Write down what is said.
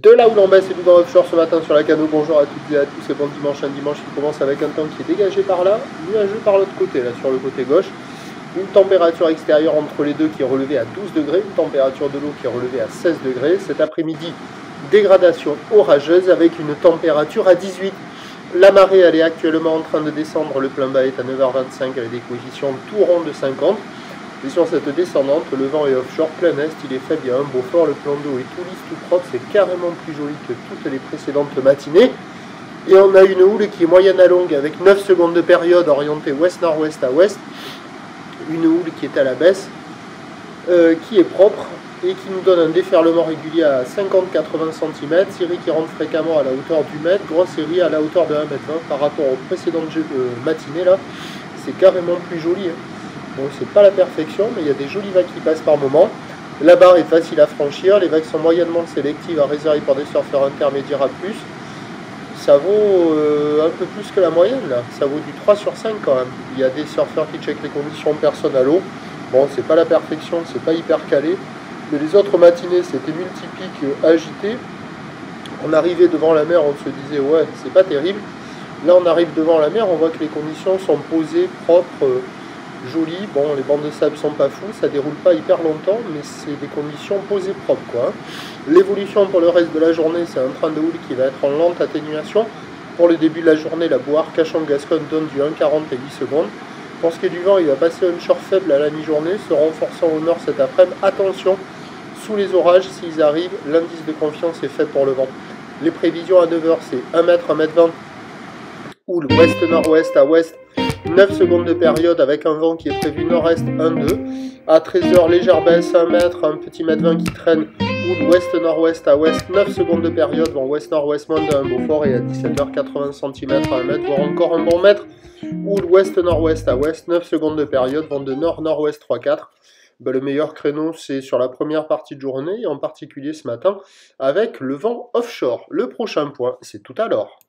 De là où l'on baisse et du vent offshore ce matin sur la Cano, bonjour à toutes et à tous et bon dimanche, un dimanche qui commence avec un temps qui est dégagé par là, nuageux par l'autre côté, là sur le côté gauche. Une température extérieure entre les deux qui est relevée à 12 degrés, une température de l'eau qui est relevée à 16 degrés. Cet après-midi, dégradation orageuse avec une température à 18. La marée elle est actuellement en train de descendre, le plein bas est à 9h25 avec des coefficients tout rond de 50. Et sur cette descendante, le vent est offshore, plein est, il est faible, il y a un beau fort, le plan d'eau est tout lisse, tout propre, c'est carrément plus joli que toutes les précédentes matinées. Et on a une houle qui est moyenne à longue avec 9 secondes de période orientée ouest-nord-ouest à ouest. Une houle qui est à la baisse, qui est propre et qui nous donne un déferlement régulier à 50-80 cm, série qui rentre fréquemment à la hauteur du mètre, grosse série à la hauteur de 1,20 m par rapport aux précédentes matinées là, c'est carrément plus joli. Hein. Bon, c'est pas la perfection, mais il y a des jolies vagues qui passent par moment. La barre est facile à franchir, les vagues sont moyennement sélectives à réserver pour des surfeurs intermédiaires à plus. Ça vaut un peu plus que la moyenne là, ça vaut du 3 sur 5 quand même. Il y a des surfeurs qui checkent les conditions personne à l'eau. Bon, c'est pas la perfection, c'est pas hyper calé. Mais les autres matinées, c'était multipique agité. On arrivait devant la mer, on se disait ouais, c'est pas terrible. Là, on arrive devant la mer, on voit que les conditions sont posées, propres, jolies. Bon, les bancs de sable sont pas fous, ça déroule pas hyper longtemps, mais c'est des conditions posées propres, quoi. L'évolution pour le reste de la journée, c'est un train de houle qui va être en lente atténuation. Pour le début de la journée, la boue Arcachon-Gascogne donne du 1,40 et 8 secondes. Pour ce qui est du vent, il va passer un short faible à la mi-journée, se renforçant au nord cet après-midi. Attention, sous les orages, s'ils arrivent, l'indice de confiance est fait pour le vent. Les prévisions à 9h, c'est 1 m, 1 m 20. Houle ouest-nord-ouest à ouest, 9 secondes de période avec un vent qui est prévu nord-est 1-2. À 13h, légère baisse, 1 mètre, un petit mètre 20 qui traîne. Houle ouest-nord-ouest à ouest, 9 secondes de période, vent ouest-nord-ouest moins d'un beau fort et à 17h, 80 cm à 1 mètre, voire encore un bon mètre. Houle ouest-nord-ouest à ouest, 9 secondes de période, vent de nord-nord-ouest 3-4. Ben, le meilleur créneau, c'est sur la première partie de journée, et en particulier ce matin, avec le vent offshore. Le prochain point, c'est tout à l'heure.